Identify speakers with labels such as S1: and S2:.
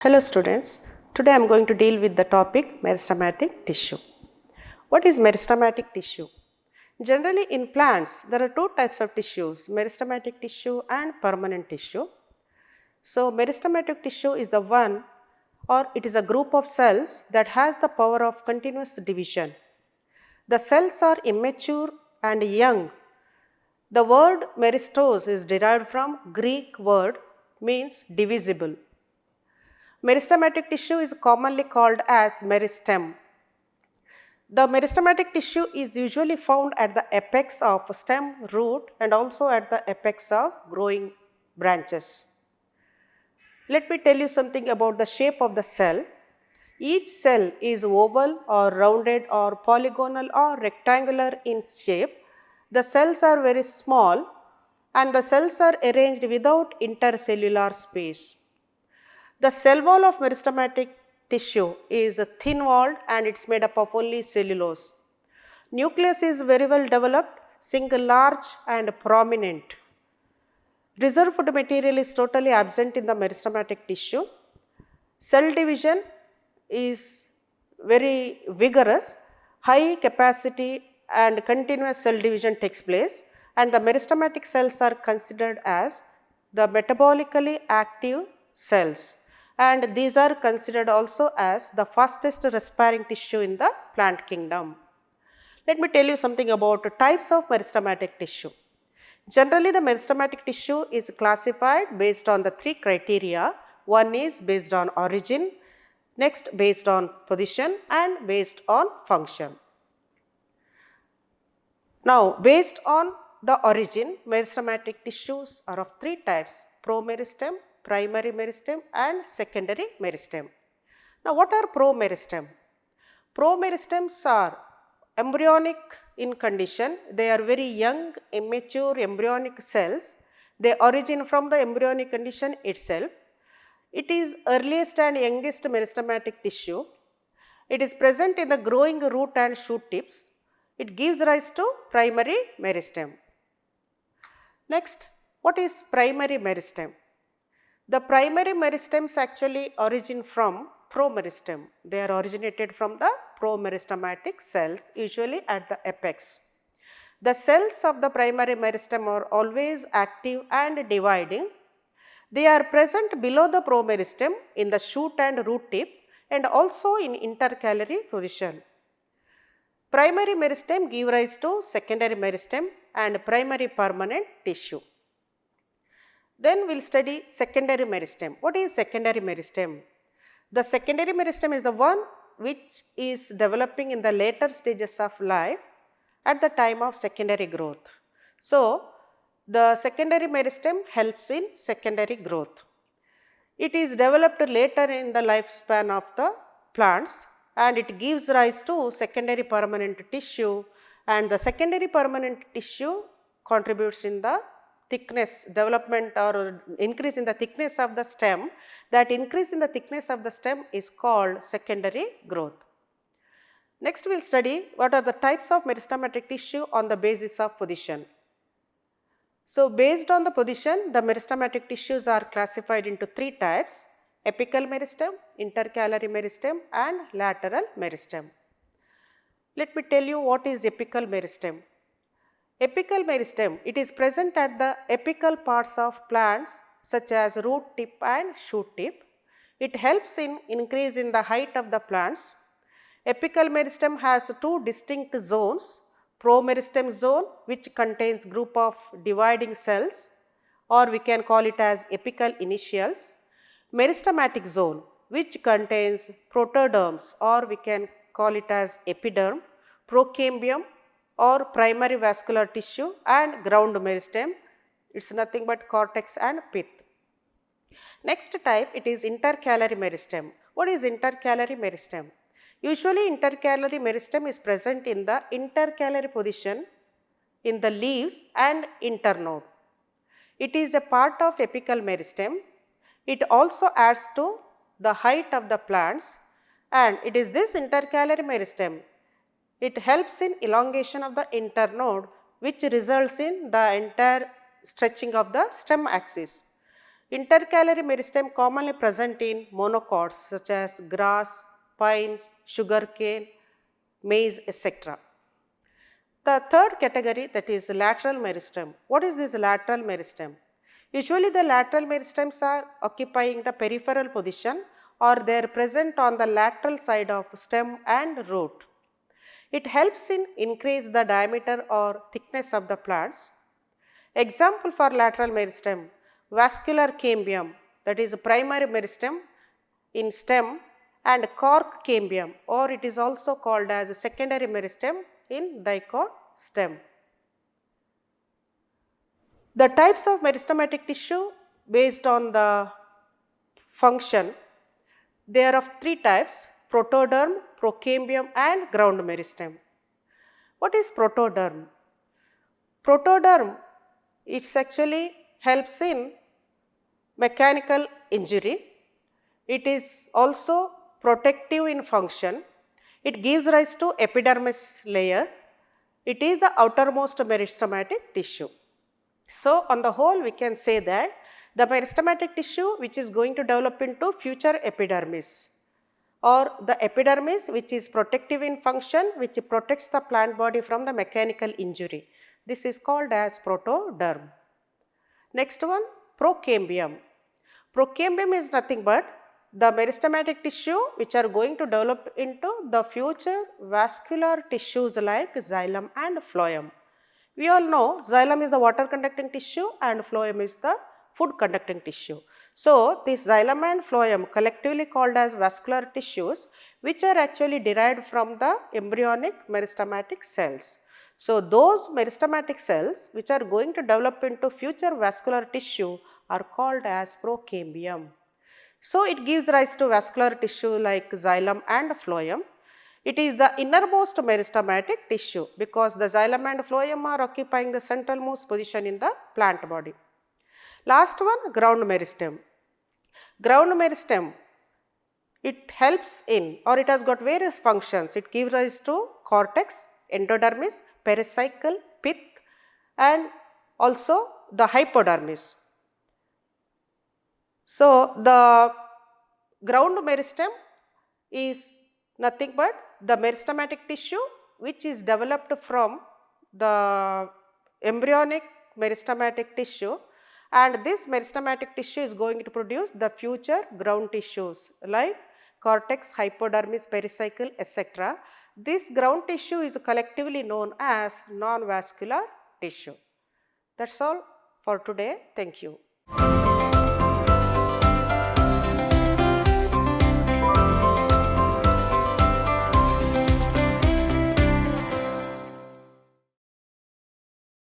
S1: Hello students, today I am going to deal with the topic meristematic tissue. What is meristematic tissue? Generally in plants there are two types of tissues, meristematic tissue and permanent tissue. So meristematic tissue is the one or it is a group of cells that has the power of continuous division. The cells are immature and young. The word meristos is derived from Greek word means divisible. Meristematic tissue is commonly called as meristem. The meristematic tissue is usually found at the apex of stem, root and also at the apex of growing branches. Let me tell you something about the shape of the cell. Each cell is oval or rounded or polygonal or rectangular in shape. The cells are very small and the cells are arranged without intercellular space. The cell wall of meristematic tissue is thin walled and it is made up of only cellulose. Nucleus is very well developed, single large and prominent. Reserved material is totally absent in the meristematic tissue. Cell division is very vigorous, high capacity and continuous cell division takes place, and the meristematic cells are considered as the metabolically active cells, and these are considered also as the fastest respiring tissue in the plant kingdom. Let me tell you something about types of meristematic tissue. Generally the meristematic tissue is classified based on the three criteria. One is based on origin, next based on position and based on function. Now based on the origin, meristematic tissues are of three types: promeristem, primary meristem and secondary meristem. Now what are promeristem? Promeristems are embryonic in condition. They are very young, immature embryonic cells. They origin from the embryonic condition itself. It is earliest and youngest meristematic tissue. It is present in the growing root and shoot tips. It gives rise to primary meristem. Next, what is primary meristem? The primary meristems actually origin from promeristem. They are originated from the promeristematic cells, usually at the apex. The cells of the primary meristem are always active and dividing. They are present below the promeristem in the shoot and root tip and also in intercalary position. Primary meristem give rise to secondary meristem and primary permanent tissue. Then we will study secondary meristem. What is secondary meristem? The secondary meristem is the one which is developing in the later stages of life at the time of secondary growth. So, the secondary meristem helps in secondary growth. It is developed later in the lifespan of the plants and it gives rise to secondary permanent tissue, and the secondary permanent tissue contributes in the thickness development or increase in the thickness of the stem. That increase in the thickness of the stem is called secondary growth. Next we will study what are the types of meristematic tissue on the basis of position. So based on the position, the meristematic tissues are classified into three types: apical meristem, intercalary meristem and lateral meristem. Let me tell you what is apical meristem. Apical meristem, it is present at the apical parts of plants such as root tip and shoot tip. It helps in increase in the height of the plants. Apical meristem has two distinct zones: promeristem zone, which contains group of dividing cells, or we can call it as apical initials; meristematic zone, which contains protoderms, or we can call it as epiderm, procambium or primary vascular tissue, and ground meristem. It is nothing but cortex and pith. Next type, it is intercalary meristem. What is intercalary meristem? Usually intercalary meristem is present in the intercalary position in the leaves and internode. It is a part of apical meristem. It also adds to the height of the plants, and it is this intercalary meristem. It helps in elongation of the internode, which results in the entire stretching of the stem axis. Intercalary meristem commonly present in monocots such as grass, pines, sugarcane, maize, etc. The third category, that is lateral meristem. What is this lateral meristem? Usually the lateral meristems are occupying the peripheral position or they are present on the lateral side of stem and root. It helps in increase the diameter or thickness of the plants. Example for lateral meristem, vascular cambium, that is primary meristem in stem, and cork cambium, or it is also called as a secondary meristem in dicot stem. The types of meristematic tissue based on the function, they are of three types: protoderm, procambium and ground meristem. What is protoderm? Protoderm, it actually helps in mechanical injury. It is also protective in function. It gives rise to epidermis layer. It is the outermost meristematic tissue. So, on the whole we can say that the meristematic tissue which is going to develop into future epidermis, or the epidermis which is protective in function, which protects the plant body from the mechanical injury. This is called as protoderm. Next one, procambium. Procambium is nothing but the meristematic tissue which are going to develop into the future vascular tissues like xylem and phloem. We all know xylem is the water conducting tissue and phloem is the food conducting tissue. So, this xylem and phloem collectively called as vascular tissues, which are actually derived from the embryonic meristematic cells. So, those meristematic cells which are going to develop into future vascular tissue are called as procambium. So, it gives rise to vascular tissue like xylem and phloem. It is the innermost meristematic tissue because the xylem and phloem are occupying the centralmost position in the plant body. Last one, ground meristem. Ground meristem, it helps in, or it has got various functions. It gives rise to cortex, endodermis, pericycle, pith and also the hypodermis. So, the ground meristem is nothing but the meristematic tissue which is developed from the embryonic meristematic tissue, and this meristematic tissue is going to produce the future ground tissues like cortex, hypodermis, pericycle, etc. This ground tissue is collectively known as non-vascular tissue. That is all for today. Thank you.